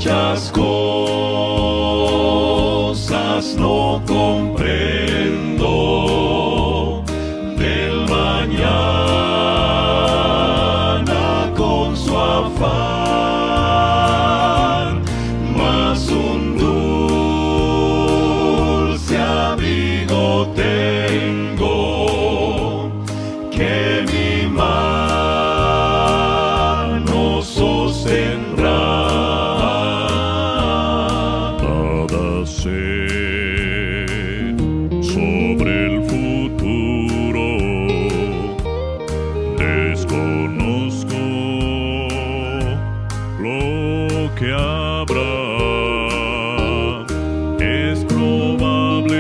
muchas cosas no comprendo del mañana con su afán, mas un dulce abrigo tengo que mi mano sostendrá. Nada sé sobre el futuro, desconozco lo que habrá. Es probable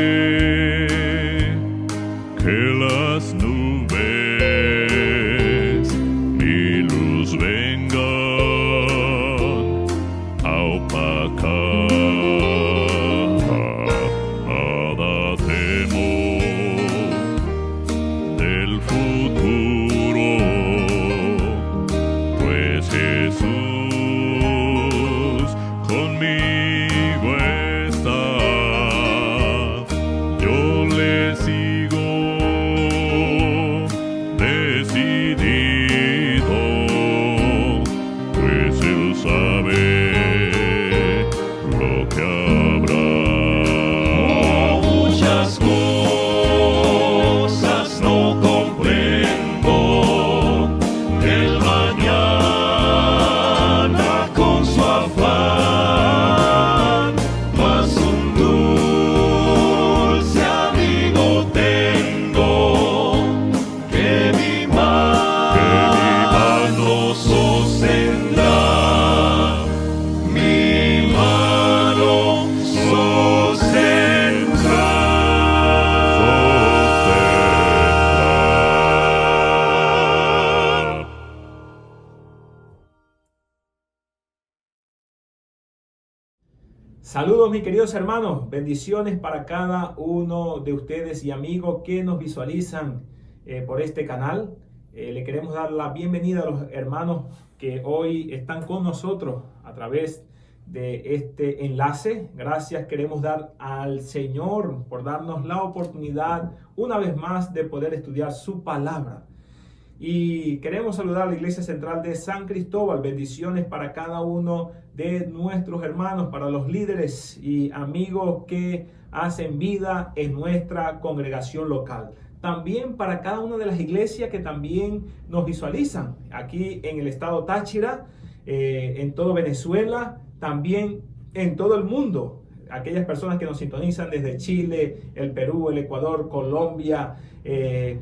que las nubes mi luz vengan a opacar. Nada temo del futuro, pues Jesús conmigo está. Yo le sigo decidido, pues él sabe lo que habrá. Muchas cosas no comprendo del mañana con su afán, mas un dulce abrigo tengo que mi mano sostendrá. Mi mano sostendrá. Saludos mis queridos hermanos, bendiciones para cada uno de ustedes y amigos que nos visualizan por este canal. Le queremos dar la bienvenida a los hermanos que hoy están con nosotros a través de este enlace. Gracias queremos dar al Señor por darnos la oportunidad una vez más de poder estudiar su palabra. Y queremos saludar a la Iglesia Central de San Cristóbal. Bendiciones para cada uno de nuestros hermanos, para los líderes y amigos que hacen vida en nuestra congregación local. También para cada una de las iglesias que también nos visualizan aquí en el estado Táchira, en todo Venezuela, también en todo el mundo. Aquellas personas que nos sintonizan desde Chile, el Perú, el Ecuador, Colombia,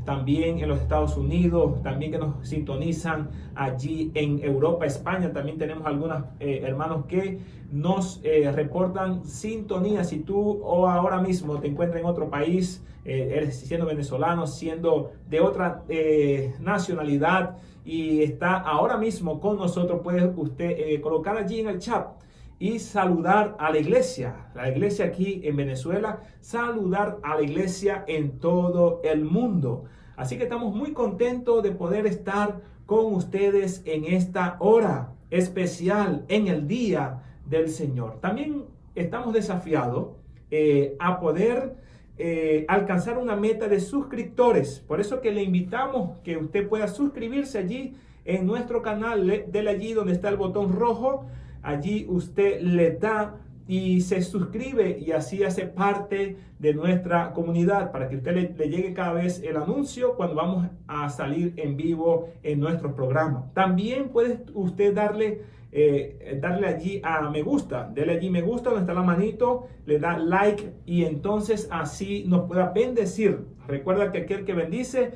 también en los Estados Unidos, también que nos sintonizan allí en Europa, España. También tenemos algunos hermanos que nos reportan sintonía. Si tú o ahora mismo te encuentras en otro país, eres siendo venezolano, siendo de otra nacionalidad y está ahora mismo con nosotros, puede usted colocar allí en el chat y saludar a la iglesia aquí en Venezuela, saludar a la iglesia en todo el mundo. Así que estamos muy contentos de poder estar con ustedes en esta hora especial, en el día del Señor. También estamos desafiados a poder alcanzar una meta de suscriptores. Por eso que le invitamos que usted pueda suscribirse allí en nuestro canal. Dele allí donde está el botón rojo. Allí usted le da y se suscribe y así hace parte de nuestra comunidad para que usted le llegue cada vez el anuncio cuando vamos a salir en vivo en nuestros programas. También puede usted darle allí a me gusta, dele allí me gusta donde está la manito, le da like y entonces así nos pueda bendecir. Recuerda que aquel que bendice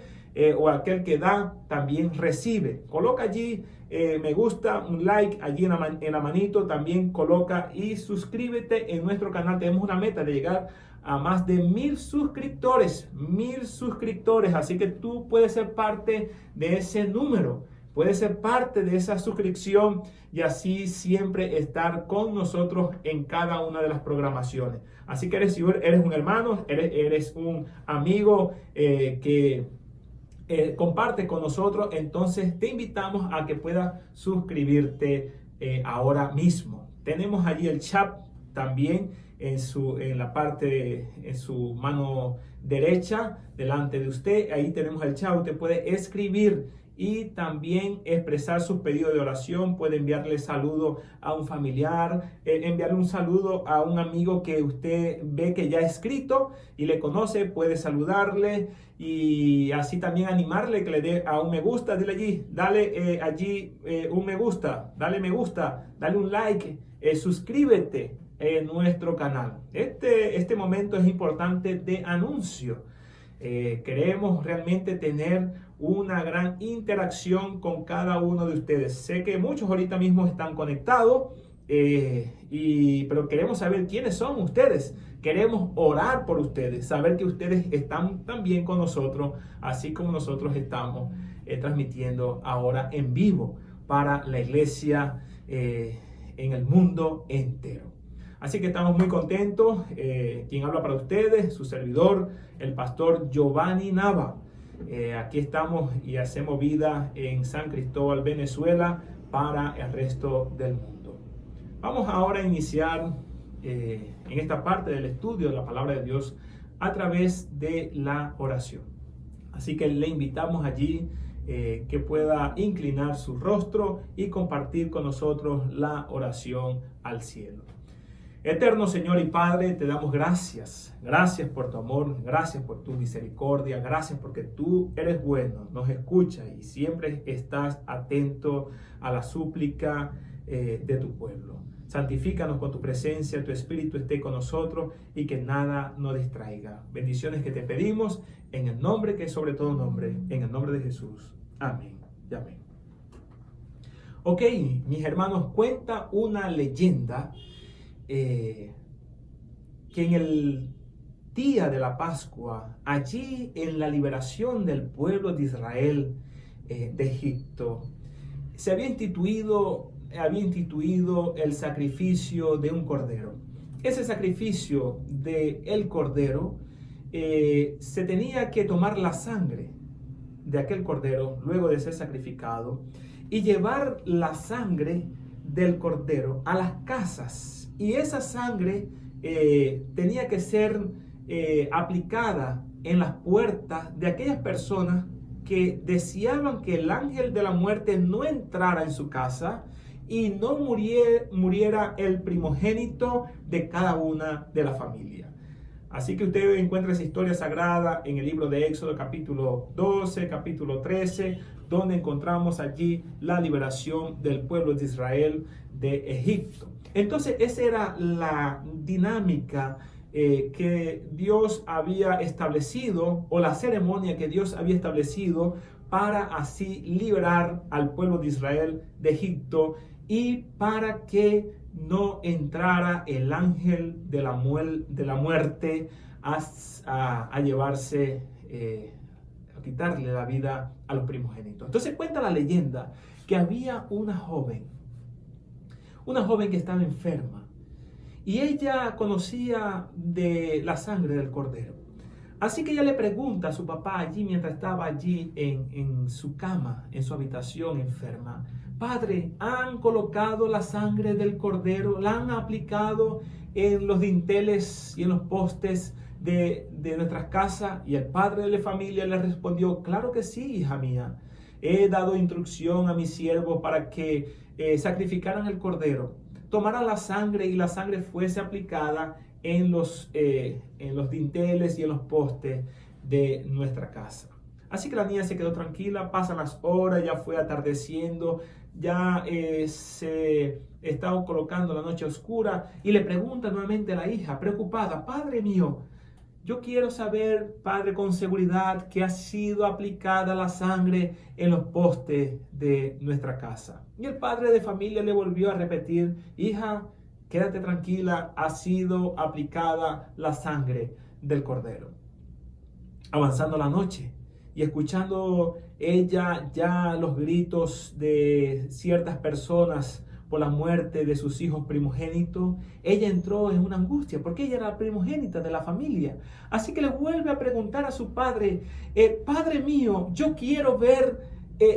o aquel que da también recibe. Coloca allí me gusta, un like allí en la manito, también coloca y suscríbete en nuestro canal. Tenemos una meta de llegar a más de 1000 suscriptores, así que tú puedes ser parte de ese número, puedes ser parte de esa suscripción y así siempre estar con nosotros en cada una de las programaciones. Así que si eres un hermano, eres un amigo que comparte con nosotros, entonces te invitamos a que puedas suscribirte ahora mismo. Tenemos allí el chat también en su mano derecha, delante de usted. Ahí tenemos el chat. Usted puede escribir y también expresar sus pedidos de oración. Puede enviarle saludo a un familiar, enviarle un saludo a un amigo que usted ve que ya ha escrito y le conoce. Puede saludarle y así también animarle que le dé a un me gusta. Dile allí, dale allí un me gusta, dale un like, suscríbete en nuestro canal. Este momento es importante de anuncio. Queremos realmente tener una gran interacción con cada uno de ustedes. Sé que muchos ahorita mismo están conectados, pero queremos saber quiénes son ustedes. Queremos orar por ustedes, saber que ustedes están también con nosotros, así como nosotros estamos transmitiendo ahora en vivo para la iglesia en el mundo entero. Así que estamos muy contentos. Quien habla para ustedes, su servidor, el pastor Giovanni Nava. Aquí estamos y hacemos vida en San Cristóbal, Venezuela, para el resto del mundo. Vamos ahora a iniciar en esta parte del estudio de la palabra de Dios a través de la oración. Así que le invitamos allí que pueda inclinar su rostro y compartir con nosotros la oración al cielo. Eterno Señor y Padre, te damos gracias. Gracias por tu amor, gracias por tu misericordia, gracias porque tú eres bueno, nos escuchas y siempre estás atento a la súplica de tu pueblo. Santifícanos con tu presencia, tu Espíritu esté con nosotros y que nada nos distraiga. Bendiciones que te pedimos en el nombre que es sobre todo nombre, en el nombre de Jesús. Amén y amén. Ok, mis hermanos, cuenta una leyenda que en el día de la Pascua, allí en la liberación del pueblo de Israel de Egipto, se había instituido el sacrificio de un cordero. Ese sacrificio del cordero se tenía que tomar la sangre de aquel cordero luego de ser sacrificado y llevar la sangre del cordero a las casas. Y esa sangre tenía que ser aplicada en las puertas de aquellas personas que deseaban que el ángel de la muerte no entrara en su casa y no muriera el primogénito de cada una de la familia. Así que usted encuentra esa historia sagrada en el libro de Éxodo capítulo 12, capítulo 13, donde encontramos allí la liberación del pueblo de Israel de Egipto. Entonces esa era la dinámica que Dios había establecido, o la ceremonia que Dios había establecido para así liberar al pueblo de Israel de Egipto y para que no entrara el ángel de la muerte a llevarse, a quitarle la vida a los primogénitos. Entonces cuenta la leyenda que había una joven que estaba enferma y ella conocía de la sangre del cordero. Así que ella le pregunta a su papá allí mientras estaba allí en su cama, en su habitación enferma: Padre, ¿han colocado la sangre del cordero? ¿La han aplicado en los dinteles y en los postes de nuestras casas? Y el padre de la familia le respondió: claro que sí, hija mía. He dado instrucción a mis siervos para que sacrificaran el cordero, tomaran la sangre y la sangre fuese aplicada en los dinteles y en los postes de nuestra casa. Así que la niña se quedó tranquila, pasan las horas, ya fue atardeciendo, ya se estaba colocando la noche oscura y le pregunta nuevamente a la hija, preocupada: Padre mío, yo quiero saber, Padre, con seguridad que ha sido aplicada la sangre en los postes de nuestra casa. Y el padre de familia le volvió a repetir: hija, quédate tranquila, ha sido aplicada la sangre del cordero. Avanzando la noche y escuchando ella ya los gritos de ciertas personas por la muerte de sus hijos primogénitos, ella entró en una angustia porque ella era la primogénita de la familia. Así que le vuelve a preguntar a su padre: Padre mío, yo quiero ver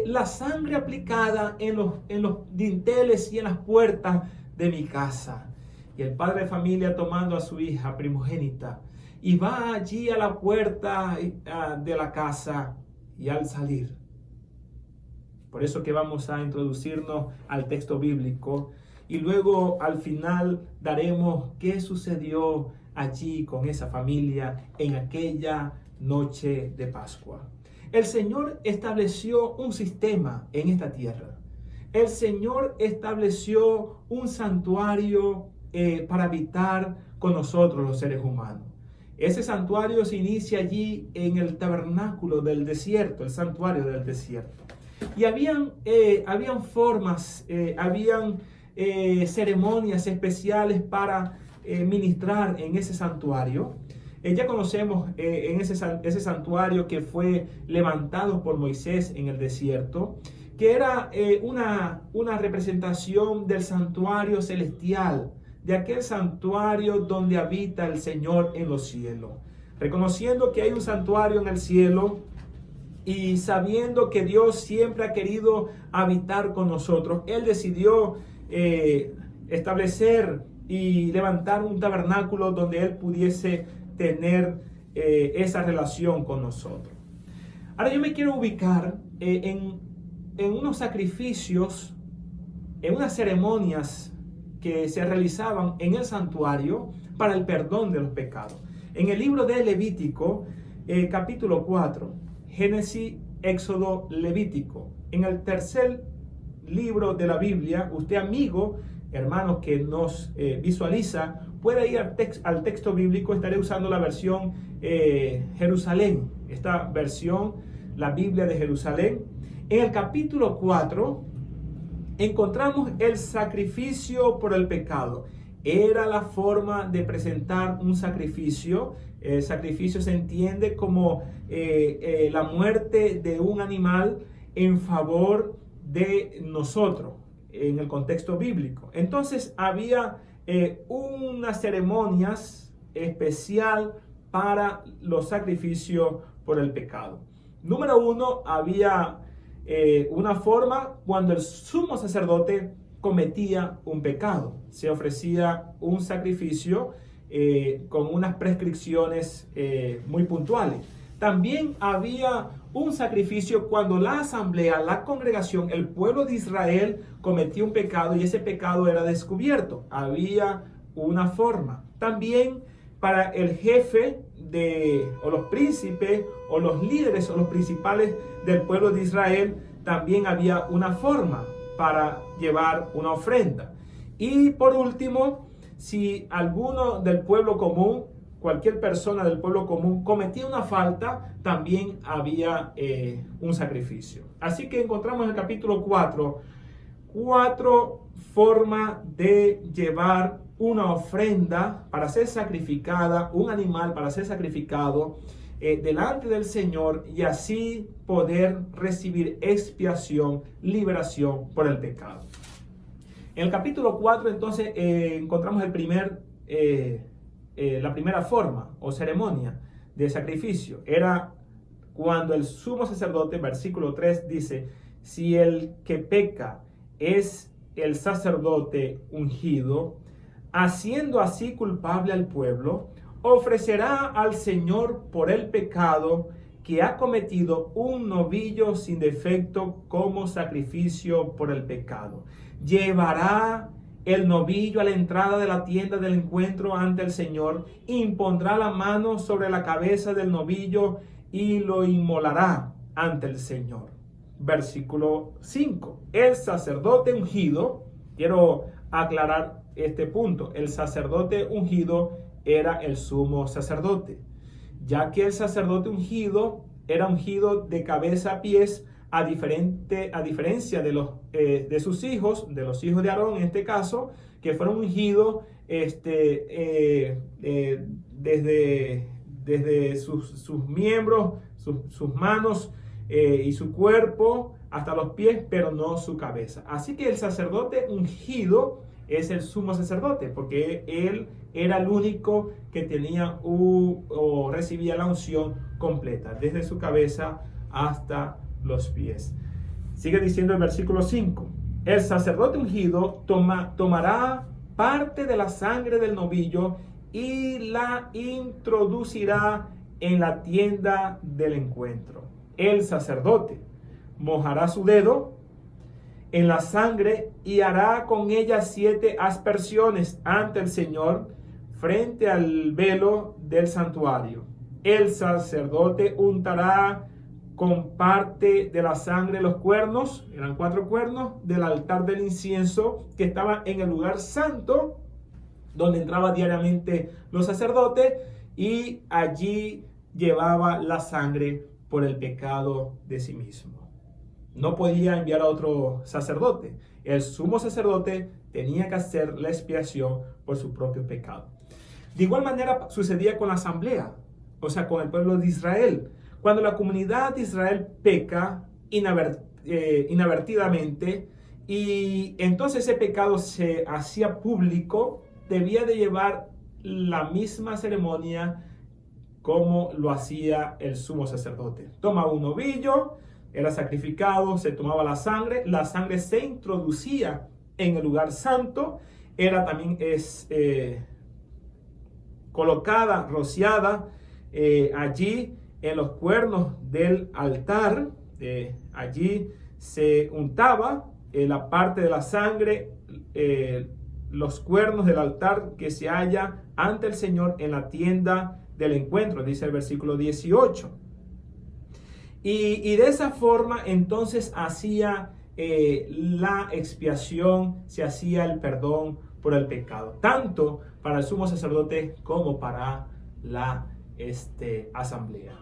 la sangre aplicada en los dinteles y en las puertas de mi casa. Y el padre de familia tomando a su hija primogénita y va allí a la puerta de la casa y al salir. Por eso que vamos a introducirnos al texto bíblico y luego al final daremos qué sucedió allí con esa familia en aquella noche de Pascua. El Señor estableció un sistema en esta tierra. El Señor estableció un santuario para habitar con nosotros los seres humanos. Ese santuario se inicia allí en el tabernáculo del desierto, el santuario del desierto. Y habían formas, habían ceremonias especiales para ministrar en ese santuario. Ya conocemos en ese santuario que fue levantado por Moisés en el desierto, que era una representación del santuario celestial, de aquel santuario donde habita el Señor en los cielos. Reconociendo que hay un santuario en el cielo y sabiendo que Dios siempre ha querido habitar con nosotros, Él decidió establecer y levantar un tabernáculo donde Él pudiese tener esa relación con nosotros. Ahora yo me quiero ubicar en unos sacrificios, en unas ceremonias que se realizaban en el santuario para el perdón de los pecados. En el libro de Levítico, capítulo 4, Génesis, Éxodo, Levítico. En el tercer libro de la Biblia, usted amigo, hermanos que nos visualiza, puede ir al texto bíblico. Estaré usando la versión Jerusalén, esta versión, la Biblia de Jerusalén. En el capítulo 4 encontramos el sacrificio por el pecado. Era la forma de presentar un sacrificio. El sacrificio se entiende como la muerte de un animal en favor de nosotros en el contexto bíblico. Entonces había unas ceremonias especial para los sacrificios por el pecado. Número uno, había una forma cuando el sumo sacerdote cometía un pecado. Se ofrecía un sacrificio con unas prescripciones muy puntuales. También había un sacrificio cuando la asamblea, la congregación, el pueblo de Israel cometía un pecado y ese pecado era descubierto. Había una forma. También para el jefe o los príncipes o los líderes o los principales del pueblo de Israel también había una forma para llevar una ofrenda. Y por último, si alguno del pueblo común, cualquier persona del pueblo común cometía una falta, también había un sacrificio. Así que encontramos en el capítulo 4 formas de llevar una ofrenda para ser sacrificada, un animal para ser sacrificado delante del Señor y así poder recibir expiación, liberación por el pecado. En el capítulo 4 entonces encontramos la primera forma o ceremonia de sacrificio. Era cuando el sumo sacerdote, versículo 3 dice, si el que peca es el sacerdote ungido, haciendo así culpable al pueblo, ofrecerá al Señor por el pecado que ha cometido un novillo sin defecto como sacrificio por el pecado. Llevará el novillo a la entrada de la tienda del encuentro ante el Señor, impondrá la mano sobre la cabeza del novillo y lo inmolará ante el Señor. Versículo 5. El sacerdote ungido, quiero aclarar este punto, el sacerdote ungido era el sumo sacerdote, ya que el sacerdote ungido era ungido de cabeza a pies, a diferencia de sus hijos, de los hijos de Aarón en este caso, que fueron ungidos desde sus miembros, sus manos y su cuerpo hasta los pies, pero no su cabeza. Así que el sacerdote ungido es el sumo sacerdote, porque él era el único que tenía o recibía la unción completa, desde su cabeza hasta los pies. Sigue diciendo el versículo 5. El sacerdote ungido tomará parte de la sangre del novillo y la introducirá en la tienda del encuentro. El sacerdote mojará su dedo en la sangre y hará con ella 7 aspersiones ante el Señor frente al velo del santuario. El sacerdote untará con parte de la sangre los cuernos, eran 4 cuernos, del altar del incienso que estaba en el lugar santo, donde entraba diariamente los sacerdotes, y allí llevaba la sangre por el pecado de sí mismo. No podía enviar a otro sacerdote. El sumo sacerdote tenía que hacer la expiación por su propio pecado. De igual manera sucedía con la asamblea, o sea, con el pueblo de Israel. Cuando la comunidad de Israel peca inadvertidamente, y entonces ese pecado se hacía público, debía de llevar la misma ceremonia como lo hacía el sumo sacerdote. Tomaba un novillo, era sacrificado, se tomaba la sangre se introducía en el lugar santo, era también colocada, rociada allí en los cuernos del altar, allí se untaba la parte de la sangre, los cuernos del altar que se halla ante el Señor en la tienda del encuentro, dice el versículo 18. Y de esa forma entonces hacía la expiación, se hacía el perdón por el pecado, tanto para el sumo sacerdote como para la asamblea.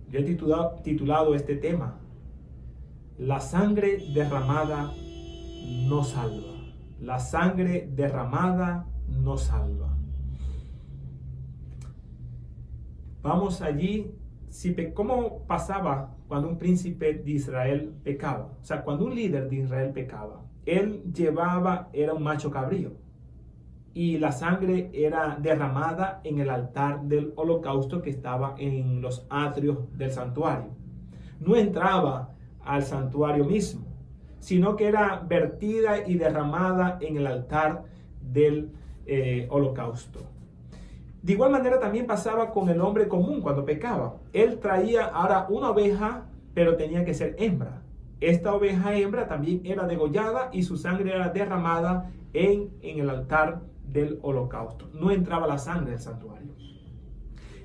Yo he titulado este tema: la sangre derramada no salva. La sangre derramada no salva. Vamos allí. ¿Cómo pasaba cuando un príncipe de Israel pecaba? O sea, cuando un líder de Israel pecaba, él era un macho cabrío, y la sangre era derramada en el altar del holocausto que estaba en los atrios del santuario. No entraba al santuario mismo, sino que era vertida y derramada en el altar del holocausto. De igual manera también pasaba con el hombre común cuando pecaba. Él traía ahora una oveja, pero tenía que ser hembra. Esta oveja hembra también era degollada y su sangre era derramada en el altar del holocausto. No entraba la sangre del santuario.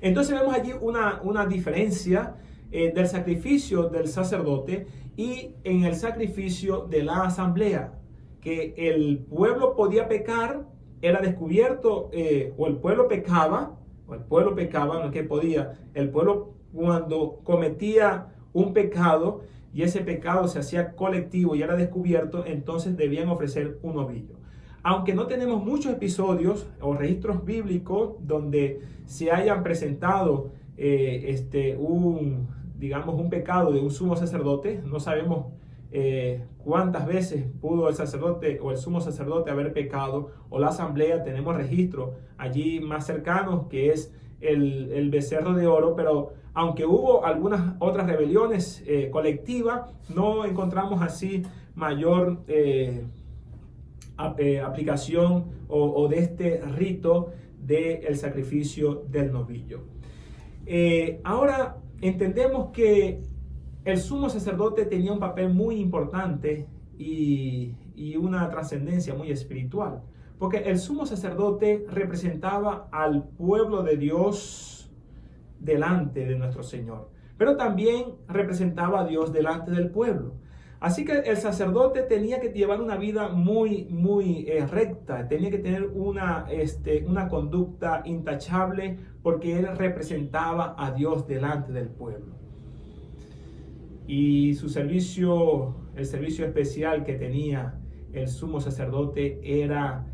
Entonces vemos allí una diferencia del sacrificio del sacerdote y en el sacrificio de la asamblea, que el pueblo podía pecar, era descubierto, o el pueblo pecaba, no que podía, el pueblo cuando cometía un pecado y ese pecado se hacía colectivo y era descubierto, entonces debían ofrecer un novillo. Aunque no tenemos muchos episodios o registros bíblicos donde se hayan presentado un pecado de un sumo sacerdote, no sabemos cuántas veces pudo el sacerdote o el sumo sacerdote haber pecado, o la asamblea. Tenemos registros allí más cercanos, que es el becerro de oro, pero aunque hubo algunas otras rebeliones colectivas, no encontramos así mayor aplicación o de este rito del sacrificio del novillo. Ahora entendemos que el sumo sacerdote tenía un papel muy importante y una trascendencia muy espiritual, porque el sumo sacerdote representaba al pueblo de Dios delante de nuestro Señor, pero también representaba a Dios delante del pueblo. Así que el sacerdote tenía que llevar una vida muy recta, tenía que tener una conducta intachable, porque él representaba a Dios delante del pueblo. Y el servicio especial que tenía el sumo sacerdote era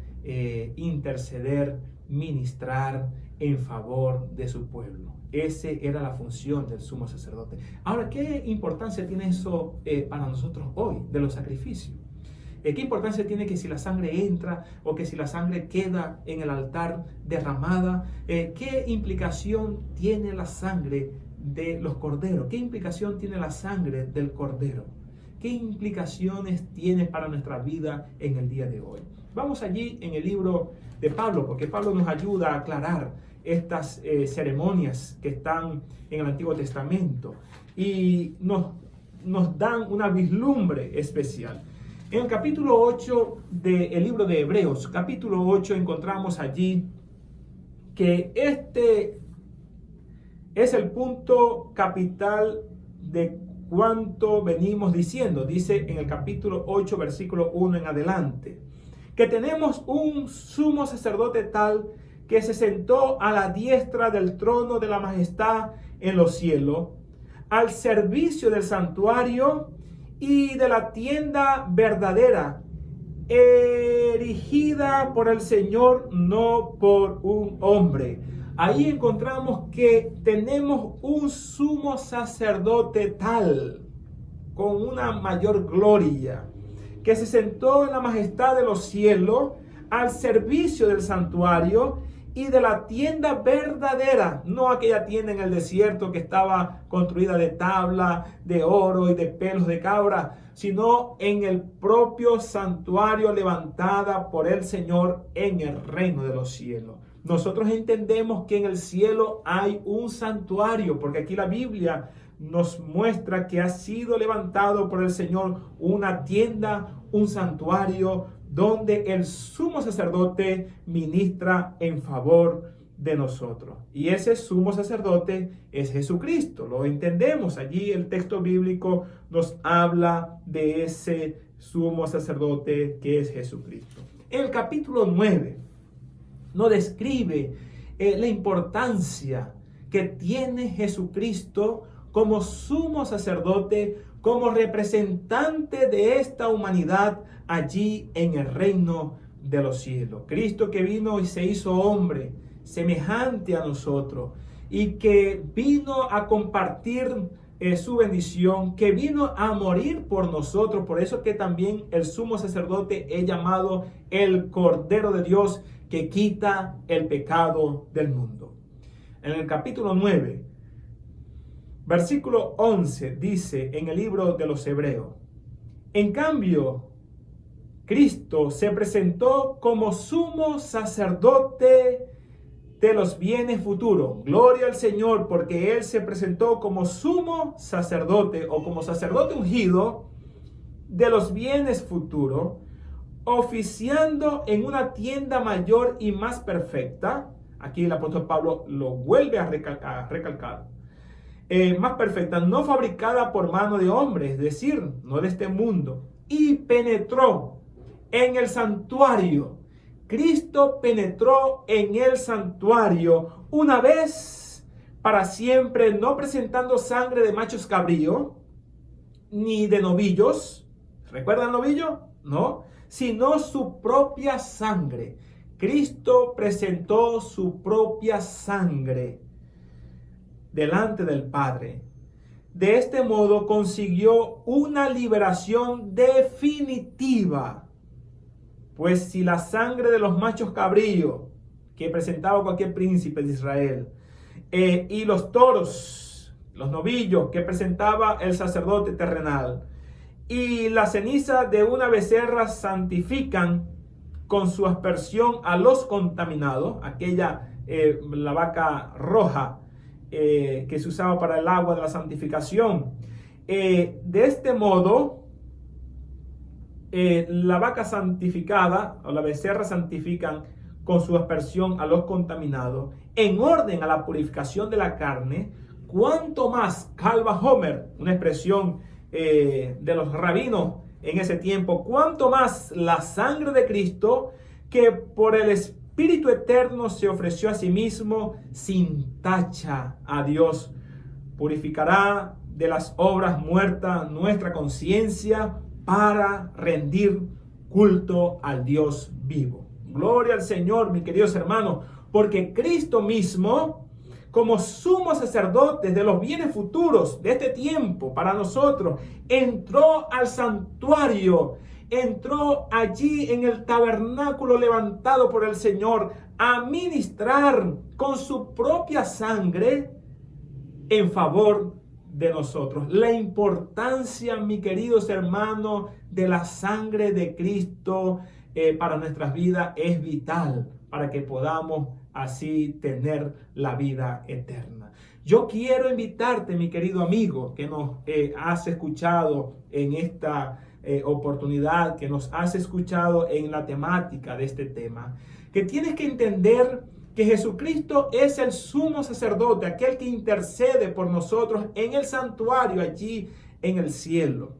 interceder, ministrar en favor de su pueblo. Esa era la función del sumo sacerdote. Ahora, ¿qué importancia tiene eso para nosotros hoy, de los sacrificios? ¿Qué importancia tiene que si la sangre entra o que si la sangre queda en el altar derramada? ¿Qué implicación tiene la sangre de los corderos? ¿Qué implicación tiene la sangre del cordero? ¿qué implicaciones tiene para nuestra vida en el día de hoy? Vamos allí en el libro de Pablo, porque Pablo nos ayuda a aclarar estas ceremonias que están en el Antiguo Testamento y nos dan una vislumbre especial. En el capítulo 8 del libro de Hebreos, capítulo 8, encontramos allí que este es el punto capital de cuanto venimos diciendo. Dice en el capítulo 8, versículo 1 en adelante, que tenemos un sumo sacerdote tal que se sentó a la diestra del trono de la majestad en los cielos, al servicio del santuario y de la tienda verdadera, erigida por el Señor, no por un hombre. Ahí encontramos que tenemos un sumo sacerdote tal, con una mayor gloria, que se sentó en la majestad de los cielos, al servicio del santuario y de la tienda verdadera, no aquella tienda en el desierto que estaba construida de tabla, de oro y de pelos de cabra, sino en el propio santuario levantada por el Señor en el reino de los cielos. Nosotros entendemos que en el cielo hay un santuario, porque aquí la Biblia nos muestra que ha sido levantado por el Señor una tienda, un santuario, donde el sumo sacerdote ministra en favor de nosotros. Y ese sumo sacerdote es Jesucristo. Lo entendemos. Allí el texto bíblico nos habla de ese sumo sacerdote que es Jesucristo. En el capítulo 9 nos describe la importancia que tiene Jesucristo como sumo sacerdote, como representante de esta humanidad allí en el reino de los cielos. Cristo que vino y se hizo hombre, semejante a nosotros, y que vino a compartir su bendición, que vino a morir por nosotros. Por eso que también el sumo sacerdote es llamado el Cordero de Dios, que quita el pecado del mundo. En el capítulo 9, versículo 11 dice en el libro de los Hebreos: en cambio, Cristo se presentó como sumo sacerdote de los bienes futuros. Gloria al Señor, porque Él se presentó como sumo sacerdote o como sacerdote ungido de los bienes futuros, oficiando en una tienda mayor y más perfecta. Aquí el apóstol Pablo lo vuelve a recalcar. Más perfecta, no fabricada por mano de hombre, es decir, no de este mundo. Y penetró en el santuario. Cristo penetró en el santuario una vez para siempre, no presentando sangre de machos cabríos, ni de novillos. ¿Recuerdan novillo? No. Sino su propia sangre. Cristo presentó su propia sangre delante del Padre. De este modo consiguió una liberación definitiva. Pues si la sangre de los machos cabríos que presentaba cualquier príncipe de Israel y los toros, los novillos que presentaba el sacerdote terrenal y la ceniza de una becerra santifican con su aspersión a los contaminados, la vaca roja que se usaba para el agua de la santificación. De este modo, la vaca santificada o la becerra santifican con su aspersión a los contaminados en orden a la purificación de la carne. Cuanto más, calva Homer, una expresión de los rabinos en ese tiempo, cuanto más la sangre de Cristo, que por el Espíritu eterno se ofreció a sí mismo sin tacha a Dios, purificará de las obras muertas nuestra conciencia para rendir culto al Dios vivo. Gloria al Señor, mis queridos hermanos, porque Cristo mismo, como sumo sacerdote de los bienes futuros de este tiempo para nosotros, entró al santuario, entró allí en el tabernáculo levantado por el Señor a ministrar con su propia sangre en favor de nosotros. La importancia, mis queridos hermanos, de la sangre de Cristo para nuestras vidas es vital para que podamos así tener la vida eterna. Yo quiero invitarte, mi querido amigo, que nos has escuchado en esta oportunidad, que nos has escuchado en la temática de este tema, que tienes que entender que Jesucristo es el sumo sacerdote, aquel que intercede por nosotros en el santuario allí en el cielo,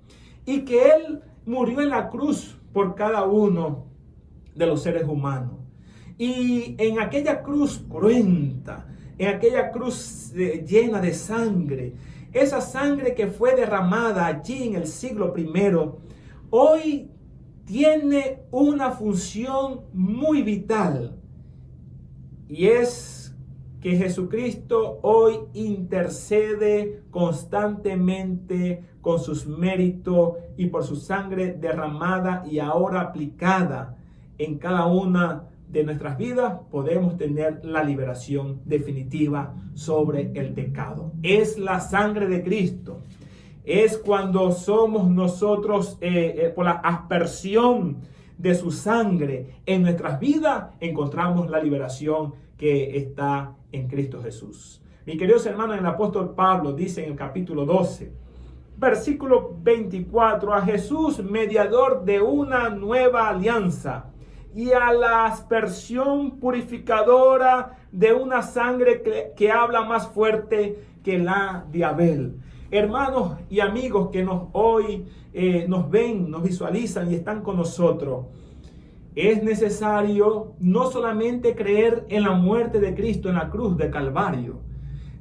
y que Él murió en la cruz por cada uno de los seres humanos. Y en aquella cruz cruenta, en aquella cruz llena de sangre, esa sangre que fue derramada allí en el siglo I, hoy tiene una función muy vital. Y es que Jesucristo hoy intercede constantemente con sus méritos y por su sangre derramada y ahora aplicada en cada una de nuestras vidas, podemos tener la liberación definitiva sobre el pecado. Es la sangre de Cristo. Es cuando somos nosotros, por la aspersión de su sangre en nuestras vidas, encontramos la liberación que está en Cristo Jesús. Mis queridos hermanos, el apóstol Pablo dice en el capítulo 12, versículo 24, a Jesús, mediador de una nueva alianza, y a la aspersión purificadora de una sangre que habla más fuerte que la de Abel. Hermanos y amigos que hoy nos ven, nos visualizan y están con nosotros, es necesario no solamente creer en la muerte de Cristo en la cruz de Calvario,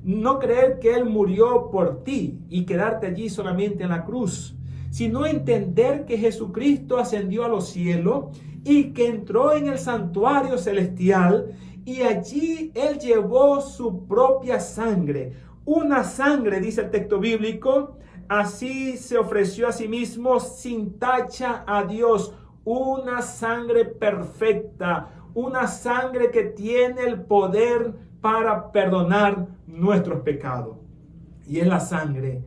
no creer que Él murió por ti y quedarte allí solamente en la cruz, sino entender que Jesucristo ascendió a los cielos y que entró en el santuario celestial y allí Él llevó su propia sangre. Una sangre, dice el texto bíblico, así se ofreció a sí mismo sin tacha a Dios. Una sangre perfecta, una sangre que tiene el poder para perdonar nuestros pecados. Y es la sangre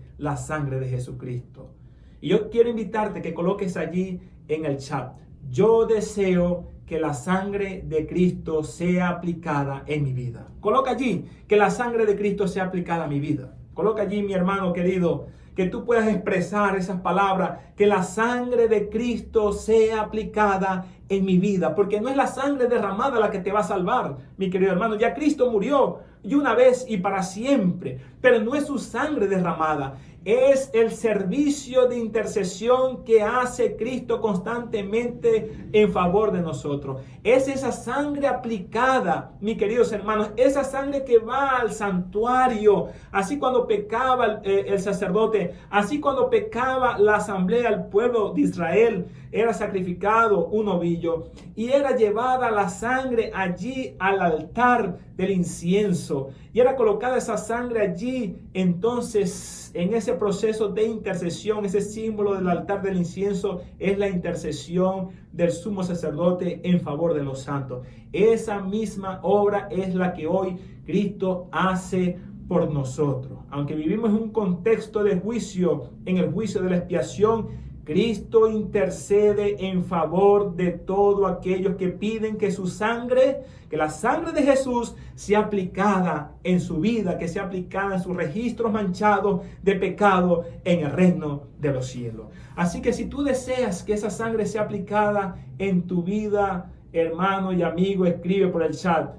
de Jesucristo. Y yo quiero invitarte que coloques allí en el chat: yo deseo que la sangre de Cristo sea aplicada en mi vida. Coloca allí que la sangre de Cristo sea aplicada a mi vida. Coloca allí, mi hermano querido, que tú puedas expresar esas palabras, que la sangre de Cristo sea aplicada en mi vida, porque no es la sangre derramada la que te va a salvar, mi querido hermano. Ya Cristo murió y una vez y para siempre, pero no es su sangre derramada, es el servicio de intercesión que hace Cristo constantemente en favor de nosotros. Es esa sangre aplicada, mis queridos hermanos, esa sangre que va al santuario, así cuando pecaba el sacerdote, así cuando pecaba la asamblea, el pueblo de Israel, era sacrificado un novillo y era llevada la sangre allí al altar del incienso y era colocada esa sangre allí. Entonces, en ese proceso de intercesión, ese símbolo del altar del incienso es la intercesión del sumo sacerdote en favor de los santos. Esa misma obra es la que hoy Cristo hace por nosotros. Aunque vivimos en un contexto de juicio, en el juicio de la expiación, Cristo intercede en favor de todos aquellos que piden que su sangre, que la sangre de Jesús sea aplicada en su vida, que sea aplicada en sus registros manchados de pecado en el reino de los cielos. Así que si tú deseas que esa sangre sea aplicada en tu vida, hermano y amigo, escribe por el chat: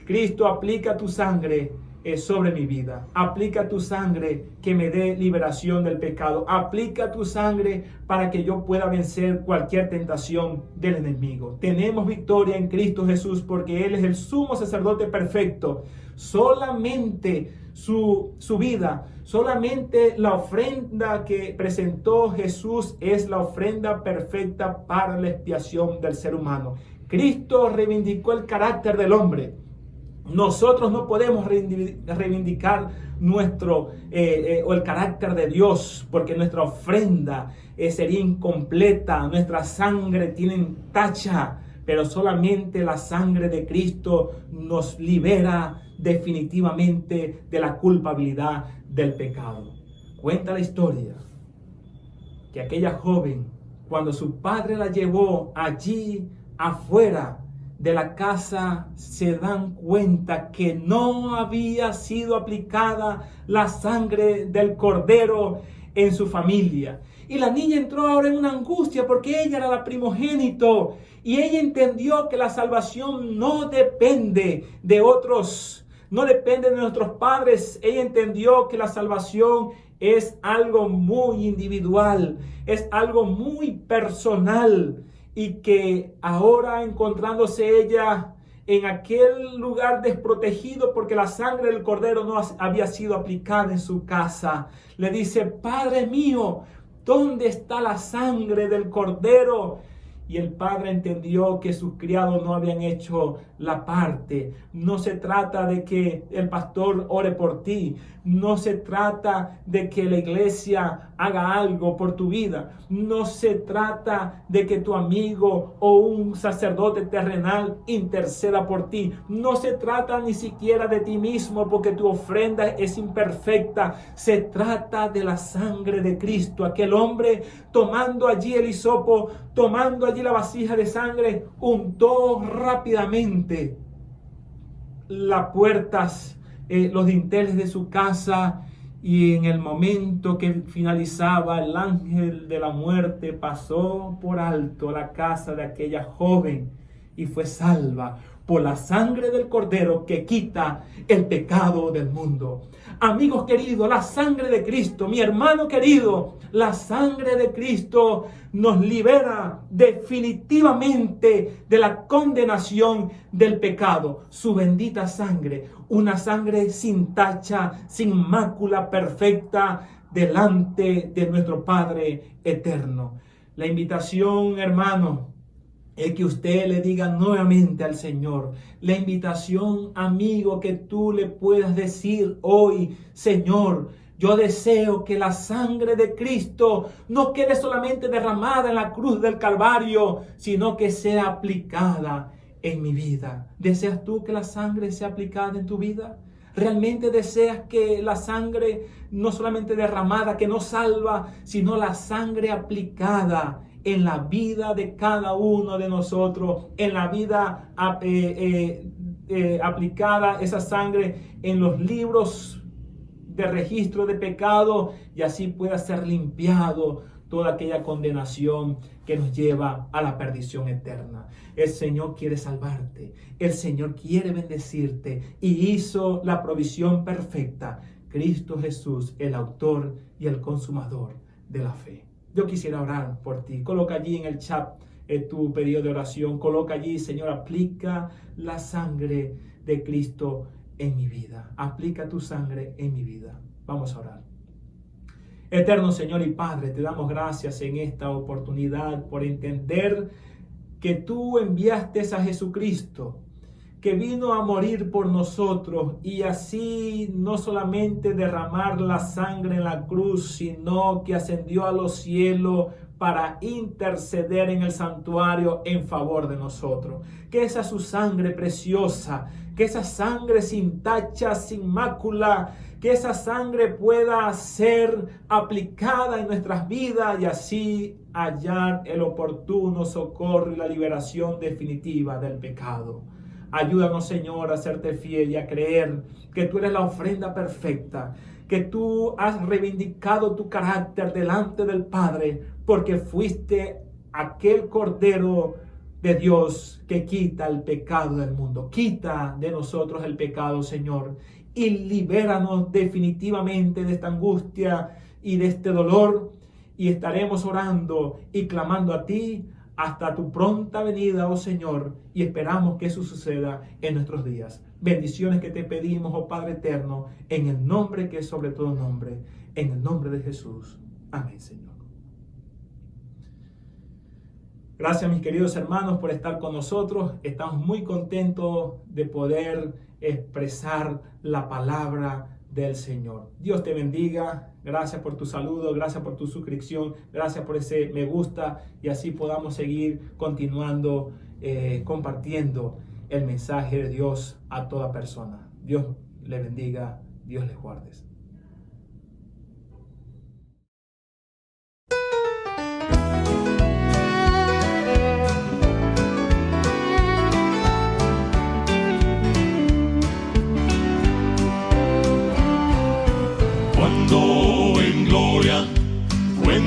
Cristo, aplica tu sangre sobre mi vida. Aplica tu sangre que me dé liberación del pecado. Aplica tu sangre para que yo pueda vencer cualquier tentación del enemigo. Tenemos victoria en Cristo Jesús porque Él es el sumo sacerdote perfecto. Solamente su vida, solamente la ofrenda que presentó Jesús es la ofrenda perfecta para la expiación del ser humano. Cristo reivindicó el carácter del hombre. Nosotros no podemos reivindicar nuestro o el carácter de Dios, porque nuestra ofrenda sería incompleta, nuestra sangre tiene tacha, pero solamente la sangre de Cristo nos libera definitivamente de la culpabilidad del pecado. Cuenta la historia que aquella joven, cuando su padre la llevó allí afuera de la casa, se dan cuenta que no había sido aplicada la sangre del cordero en su familia. Y la niña entró ahora en una angustia porque ella era la primogénito y ella entendió que la salvación no depende de otros, no depende de nuestros padres. Ella entendió que la salvación es algo muy individual, es algo muy personal, y que ahora, encontrándose ella en aquel lugar desprotegido porque la sangre del cordero no había sido aplicada en su casa, le dice: Padre mío, ¿dónde está la sangre del cordero? Y el padre entendió que sus criados no habían hecho la parte. No se trata de que el pastor ore por ti. No se trata de que la iglesia haga algo por tu vida. No se trata de que tu amigo o un sacerdote terrenal interceda por ti. No se trata ni siquiera de ti mismo porque tu ofrenda es imperfecta. Se trata de la sangre de Cristo. Aquel hombre, tomando allí el hisopo, tomando allí la vasija de sangre, untó rápidamente las puertas, los dinteles de su casa, y en el momento que finalizaba, el ángel de la muerte pasó por alto la casa de aquella joven y fue salva por la sangre del cordero que quita el pecado del mundo. Amigos queridos, la sangre de Cristo, mi hermano querido, la sangre de Cristo nos libera definitivamente de la condenación del pecado. Su bendita sangre, una sangre sin tacha, sin mácula, perfecta delante de nuestro Padre eterno. La invitación, hermano, es que usted le diga nuevamente al Señor. La invitación, amigo, que tú le puedas decir hoy: Señor, yo deseo que la sangre de Cristo no quede solamente derramada en la cruz del Calvario, sino que sea aplicada en mi vida. ¿Deseas tú que la sangre sea aplicada en tu vida? ¿Realmente deseas que la sangre no solamente derramada, que no salva, sino la sangre aplicada en la vida de cada uno de nosotros, en la vida aplicada esa sangre en los libros de registro de pecado, y así pueda ser limpiado toda aquella condenación que nos lleva a la perdición eterna? El Señor quiere salvarte, el Señor quiere bendecirte y hizo la provisión perfecta: Cristo Jesús, el autor y el consumador de la fe. Yo quisiera orar por ti. Coloca allí en el chat tu pedido de oración. Coloca allí: Señor, aplica la sangre de Cristo en mi vida. Aplica tu sangre en mi vida. Vamos a orar. Eterno Señor y Padre, te damos gracias en esta oportunidad por entender que tú enviaste a Jesucristo, que vino a morir por nosotros y así no solamente derramar la sangre en la cruz, sino que ascendió a los cielos para interceder en el santuario en favor de nosotros. Que esa su sangre preciosa, que esa sangre sin tacha, sin mácula, que esa sangre pueda ser aplicada en nuestras vidas y así hallar el oportuno socorro y la liberación definitiva del pecado. Ayúdanos, Señor, a serte fiel y a creer que tú eres la ofrenda perfecta, que tú has reivindicado tu carácter delante del Padre, porque fuiste aquel Cordero de Dios que quita el pecado del mundo. Quita de nosotros el pecado, Señor, y libéranos definitivamente de esta angustia y de este dolor, y estaremos orando y clamando a ti hasta tu pronta venida, oh Señor, y esperamos que eso suceda en nuestros días. Bendiciones que te pedimos, oh Padre eterno, en el nombre que es sobre todo nombre, en el nombre de Jesús. Amén, Señor. Gracias, mis queridos hermanos, por estar con nosotros. Estamos muy contentos de poder expresar la palabra del Señor. Dios te bendiga. Gracias por tu saludo, gracias por tu suscripción, gracias por ese me gusta, y así podamos seguir continuando compartiendo el mensaje de Dios a toda persona. Dios le bendiga, Dios les guarde.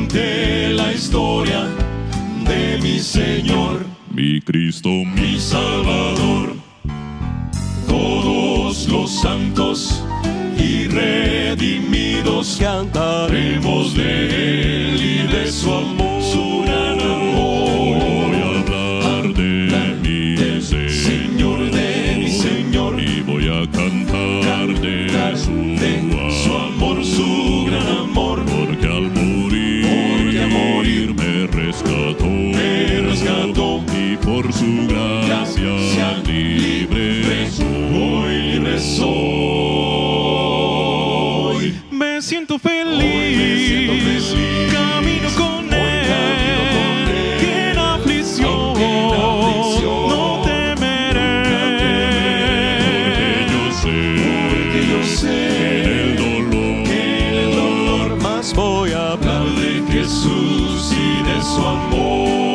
conté la historia de mi Señor, mi Cristo, mi Salvador. Todos los santos y redimidos cantaremos de Él y de su amor, su gran amor. voy a hablar de mi Señor, de mi Señor, y voy a cantar de su amor, su gran amor, porque al morir me rescató, y por su gracia libre soy. Me siento feliz, camino con Él, que en aflicción no temeré, porque yo sé el dolor, más voy a hablar de Jesús y de su amor.